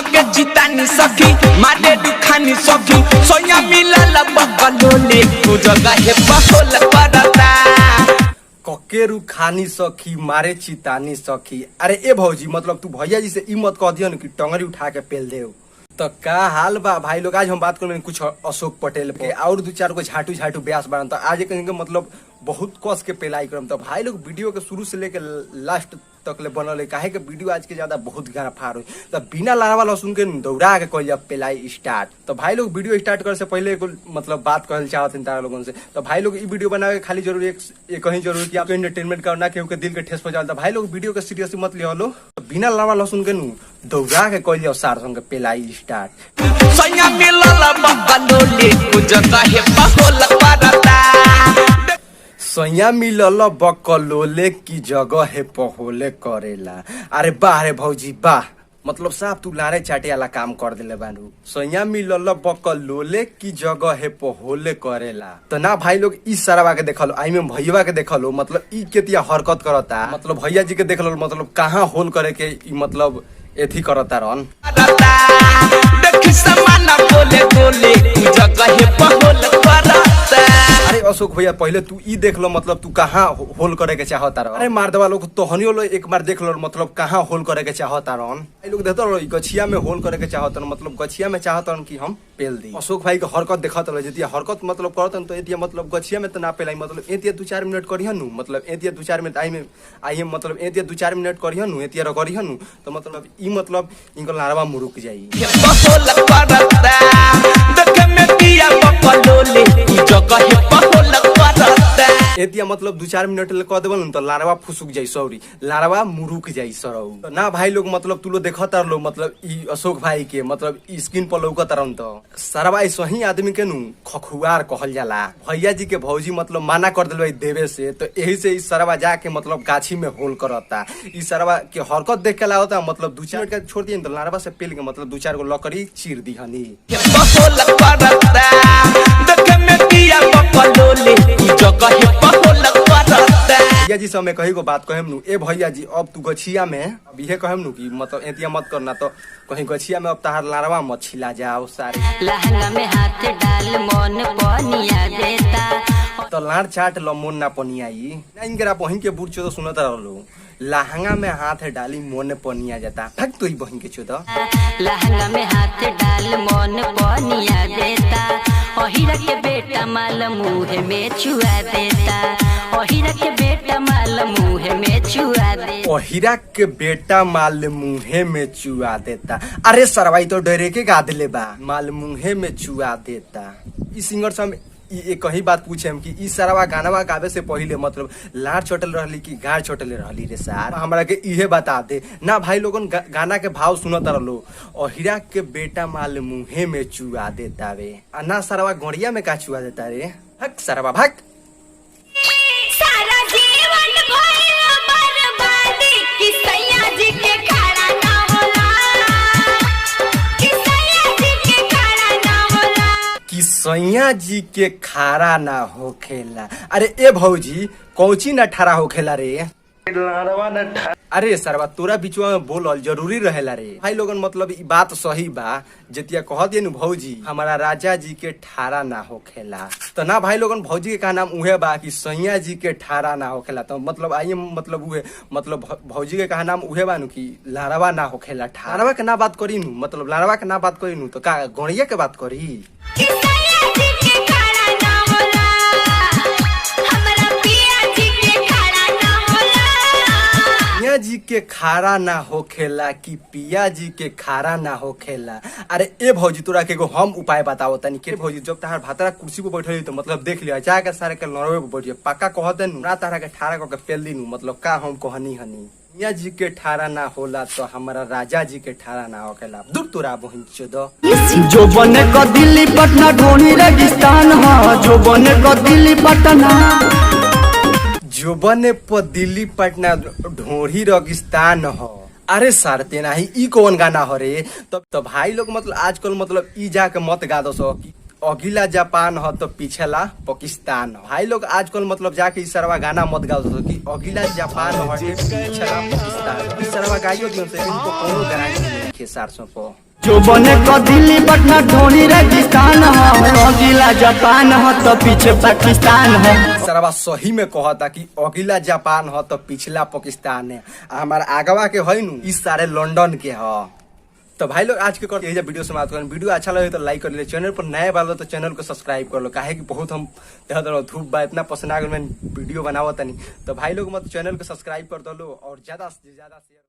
के जितानी सखी मारे दुखानी सखी सोया मिलल बकलोले तू जगह है बहोल करता ककेरू खानी सखी मारे चितानी सखी। अरे ए भौजी मतलब तू भैया जी से ई मत कह दियो न कि टंगरी उठा के पेल दे। तो का हाल बा भाई लोग, आज हम बात करें कुछ अशोक पटेल के और दो चार को झाटू झाटू ब्यास बना। तो आज कहेंगे मतलब बहुत कस के पेलाई करम। तो भाई लोग वीडियो के शुरू से लेके लास्ट तक ले बनल है, काहे के वीडियो आज के ज्यादा बहुत गाना फार हो। तो बिना लारवा लहसुन के दौड़ा के कह पेलाई स्टार्ट। तो भाई लोग वीडियो स्टार्ट करे से पहले एक मतलब बात कहल चाहते हैं तारा लोगों से। तो भाई लोग ई वीडियो बनावे खाली जरूरी एक कहीं जरूरी कि आपको एंटरटेनमेंट करना के दिल के ठेस पहुंचा। तो भाई लोग वीडियो के सीरियसली मत लियो लो। तो बिना लारवा लहसुन के दौड़ा के कह सार संग पेलाई स्टार्ट। सोया मिलल बकलोले तू जगह है बहोल करता सैया मिलल बकलोले की जगह है पहोले करेला। अरे वाह रे भौजी वाह, मतलब साहब तू लारे चाटे वाला काम कर दिले बानू। सैया मिलल बकलोले की जगह है पहोले करेला। तो ना भाई लोग इस सरवा के देखलो, आई में भैया के देखलो मतलब ई केतिया हरकत करता। मतलब भैया जी के देखलो मतलब कहाँ होल करे के ई मतलब एथी करता रन। देख समाना बोले बोले तू जगह है बहोल करता। अरे अशोक भैया पहले तू ई देख लो मतलब तू कहाँ होल करे के चाहता रह। अरे मार देवा लोग तो हनियो लो एक बार देख लो मतलब कहाँ होल करे के चाहता रन। लोग देखते रहो गछिया में होल करे के चाहता मतलब गछिया में चाहता कि हम पेल दी। अशोक भाई के हरकत देखत रहो जतिया हरकत मतलब करतन तो एतिया मतलब गछिया में तो ना पेलाई मतलब एतिया 2-4 मिनट करियो नु मतलब एतिया 2-4 मिनट आई मतलब एतिया 2-4 मिनट करियो नु एतिया करियो नु तो मतलब ई मतलब इनको लारवा मुरुक जाई। बहोल करता देख में पिया बकलोले तू जगह है बहोल करता एतिया मतलब 2-4 मिनट ले कह देबल तो लारवा फुसुक जाई, सॉरी लारवा मुरुक जाई सरौ। तो ना भाई लोग मतलब तू लोग देखत रहो मतलब ई अशोक भाई के मतलब स्क्रीन पर लौकत रहन। तो सरवा सही आदमी के खखुआर कहल जाला। भैया जी के भौजी मतलब माना कर दिलवाई देवे से, तो यही से इस सरवा जाके मतलब गाछी में होल करता। इस सरवा के हरकत देख के लागता मतलब 2-4 मिनट का छोड़ दिए तो लारवा से पेल के मतलब 2-4 गो लकड़ी चीर दी हनी। बहोल करता देख में पिया बकलोले तू जगह है बहोल करता। भैया जी से हमें कही को बात कहेम नु, ए भैया जी अब तू गछिया में अब इहे कहेम नु कि मतलब एतिया मत करना। तो कहीं गछिया में अब तहार लारवा मत छिला जाओ सारे। लहंगा में हाथ डाल मन पनिया देता। तो लाड़ चाट लो मन ना पनियाई ना इनकरा बहिन के बूढ़ चोदो सुनत रहलो लहंगा में हाथ डाली मन पनिया जाता। भग तो ही बहिन के चोदो लहंगा में हाथ डाल मन पनिया देता। ओहिरा के बेटा माल मुँह में छुआ देता। ओहिरा के बेटा माल मुँह में छुआ देता। ओहिरा के बेटा माल मुँहे में चुआ देता। अरे सरवाई तो डरे के गा दिले बा माल मुँहे में चुआ देता। इस सिंगर से हम एक कहीं बात पूछे हम कि ई सरवा गानवा गावे से पहले मतलब लाड़ चोटल रहली कि गाड़ चोटल रहली रे सार, हमरा के इहे बता दे ना। भाई लोगन गाना के भाव सुनत रहलो ओहिरा के बेटा माल मुँहे में चुआ देता वे आ ना सरवा गोड़िया में का चुआ देता रे। भग सरवा भग। सारा जीवन भइल बर्बादी कि सैया जी के खड़ा ना होला, कि सैया जी के खड़ा ना होला, कि सैया जी के खारा ना होखेला। अरे ए भौजी कौची ना ठारा होखेला रे। अरे सरवा तोरा बीचवा में बोलल जरूरी रहेला रे। भाई लोगन मतलब ई बात सही बा जतिया कह दिए नु भौजी हमारा राजा जी के ठारा ना होखेला। तो ना भाई लोगन भौजी के का नाम उहे बा कि सैया जी के ठारा ना होखेला। तो मतलब आइए मतलब उहे मतलब भौजी के का नाम उहे बा नु कि लारवा ना होखेला। ठारवा के ना बात करी नु मतलब लारवा के ना बात करी नु तो का गणिया के बात करी। कि सैया जी के खड़ा ना होला, हमरा पिया जी के खड़ा ना होला। पिया जी के खारा ना होखेला कि पिया जी के खारा ना होखेला। अरे ए भौजी तोरा के एगो हम उपाय बताओ तनी के भौजी जब तहार भातरा कुर्सी पे बैठल तो मतलब देख लिया चाहे के सारे के लड़वे पे बैठिए पक्का कहते ना तारा के ठारा के पेल दी मतलब का हम कहनी हनी। पिया जी के ठारा ना होला तो हमारा राजा जी के ठारा ना होखेला। दूर तोरा बहिन चोदो जो बने का दिल्ली पटना ढोनी रेगिस्तान है। जो बने का दिल्ली पटना जो बने पर दिल्ली पटना ढोरी रेगिस्तान हो। अरे सर तेना ही ई कौन गाना हो रे। तो भाई लोग मतलब आजकल मतलब ई जाके मत गा दो सो कि अगिला जापान हो तो पिछला पाकिस्तान हो। भाई लोग आजकल मतलब जाके इस सरवा गाना मत गाओ तो कि अगिला जापान हो पिछला पाकिस्तान। इस सरवा गाइयो दियो से इनको कोनो गारंटी नहीं है 700 को। जो बने को दिल्ली पटना ढोनी रेगिस्तान है, अगला जापान है तो पीछे पाकिस्तान है। सरवा सही में कहता कि अगला जापान हो तो पिछला पाकिस्तान है, हमारा आगवा के है नु इस सारे लंदन के है। तो भाई लोग आज के कर यही वीडियो समाप्त करें। वीडियो अच्छा लगे तो लाइक कर ले, चैनल पर नए वाले तो चैनल को सब्सक्राइब कर लो, काहे कि बहुत हम धूप बा इतना पसंद आ गया मैं वीडियो बनावा तनी। तो भाई लोग मत चैनल को सब्सक्राइब कर दो और ज्यादा से ज्यादा शेयर